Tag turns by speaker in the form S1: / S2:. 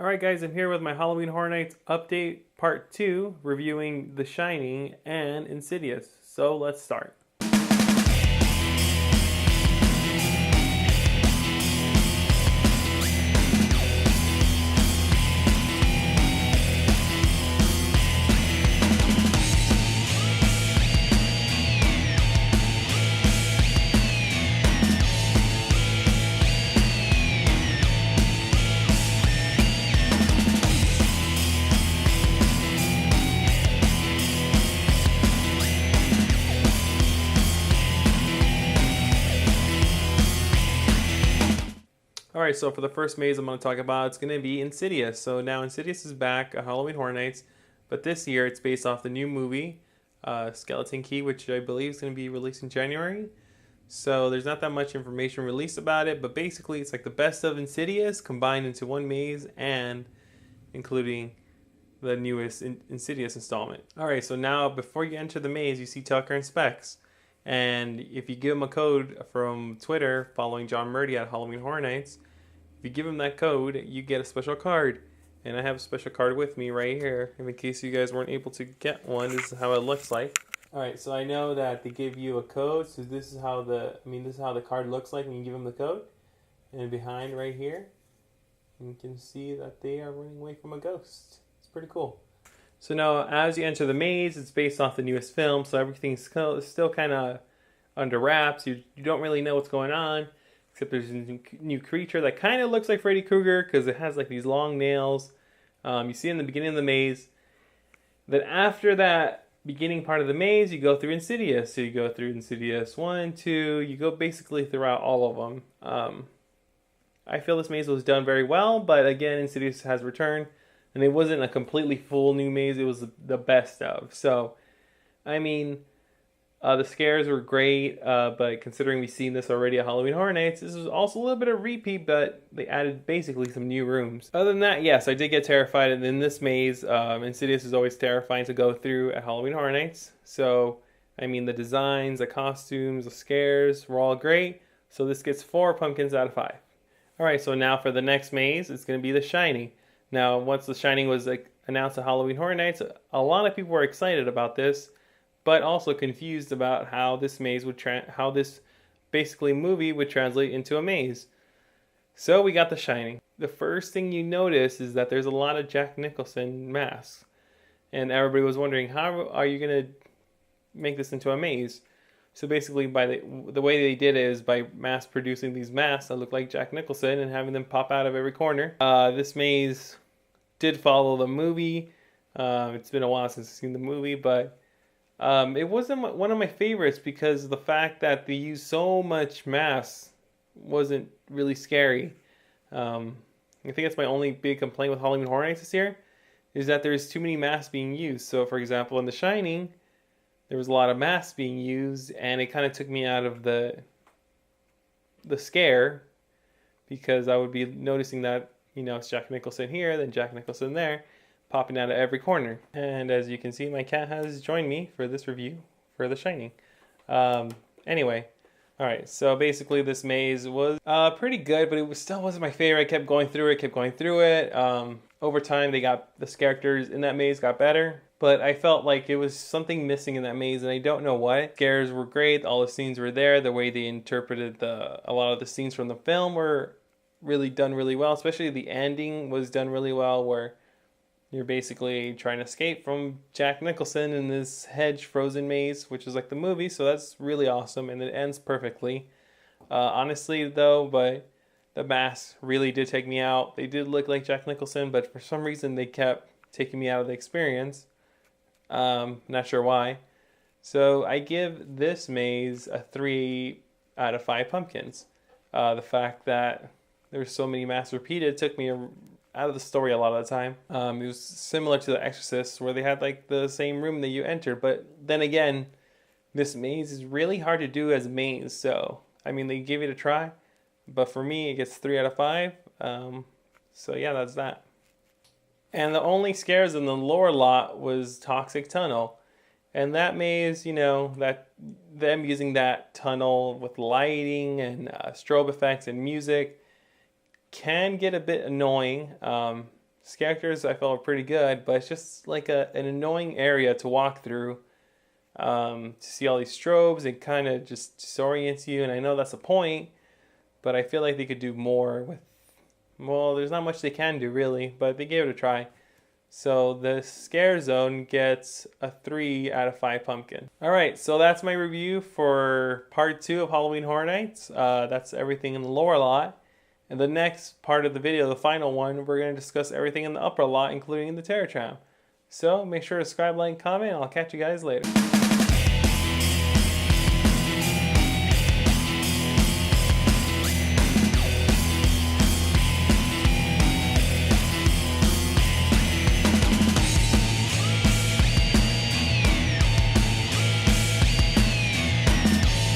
S1: Alright guys, I'm here with my Halloween Horror Nights update part 2, reviewing The Shining and Insidious. So let's start. Alright, so for the first maze I'm going to talk about, it's going to be Insidious. So now Insidious is back at Halloween Horror Nights, but this year it's based off the new movie, Skeleton Key, which I believe is going to be released in January. So there's not that much information released about it, but basically it's like the best of Insidious combined into one maze and including the newest Insidious installment. Alright, so now before you enter the maze, you see Tucker and Specs. And if you give them a code from Twitter following John Murdy at Halloween Horror Nights, if you give them that code, you get a special card. And I have a special card with me right here. In case you guys weren't able to get one, this is how it looks like. Alright, so I know that they give you a code, so this is how the card looks like when you give them the code. And behind right here, you can see that they are running away from a ghost. It's pretty cool. So now, as you enter the maze, it's based off the newest film, so everything's still kind of under wraps. You don't really know what's going on, except there's a new creature that kind of looks like Freddy Krueger because it has like these long nails. You see in the beginning of the maze. Then after that beginning part of the maze, you go through Insidious. So you go through Insidious 1, 2, you go basically throughout all of them. I feel this maze was done very well, but again, Insidious has returned. And it wasn't a completely full new maze, it was the best of. So, I mean, the scares were great, but considering we've seen this already at Halloween Horror Nights, this was also a little bit of repeat, but they added basically some new rooms. Other than that, yes, I did get terrified, and in this maze, Insidious is always terrifying to go through at Halloween Horror Nights. So, I mean, the designs, the costumes, the scares were all great, so this gets 4 pumpkins out of 5. Alright, so now for the next maze, it's going to be The Shining. Now, once The Shining was announced at Halloween Horror Nights, a lot of people were excited about this, but also confused about how this maze would how this basically movie would translate into a maze. So we got The Shining. The first thing you notice is that there's a lot of Jack Nicholson masks, and everybody was wondering, how are you going to make this into a maze? So basically, by the way they did it is by mass producing these masks that look like Jack Nicholson and having them pop out of every corner. This maze did follow the movie. It's been a while since I've seen the movie, but it wasn't one of my favorites because the fact that they used so much mass wasn't really scary. I think that's my only big complaint with Halloween Horror Nights this year, is that there's too many masks being used. So for example, in The Shining, there was a lot of masks being used, and it kind of took me out of the scare, because I would be noticing that, you know, it's Jack Nicholson here, then Jack Nicholson there, popping out of every corner. And as you can see, my cat has joined me for this review for The Shining. Anyway, alright, so basically this maze was pretty good, but it still wasn't my favorite. I kept going through it. Over time, the characters in that maze got better. But I felt like it was something missing in that maze, and I don't know what. Scares were great, all the scenes were there, the way they interpreted a lot of the scenes from the film were really done really well, especially the ending was done really well, where you're basically trying to escape from Jack Nicholson in this hedge frozen maze, which is like the movie, so that's really awesome, and it ends perfectly. Honestly though, but the masks really did take me out. They did look like Jack Nicholson, but for some reason they kept taking me out of the experience. Not sure why. So I give this maze a 3 out of 5 pumpkins. The fact that there's so many masks repeated took me out of the story a lot of the time. It was similar to The Exorcist, where they had like the same room that you entered, but then again, this maze is really hard to do as a maze. So I mean, they gave it a try, but for me it gets 3 out of 5. So yeah, that's that. And the only scares in the lower lot was Toxic Tunnel. And that maze, you know, that them using that tunnel with lighting and strobe effects and music can get a bit annoying. characters I felt were pretty good, but it's just like an annoying area to walk through. To see all these strobes, it kind of just disorients you, and I know that's the point, but I feel like they could do more with, well, there's not much they can do really, but they gave it a try. So the scare zone gets a 3 out of 5 pumpkin. Alright, so that's my review for part 2 of Halloween Horror Nights. That's everything in the lower lot. In the next part of the video, the final one, we're going to discuss everything in the upper lot, including the Terror Tram. So make sure to subscribe, like, and comment, and I'll catch you guys later.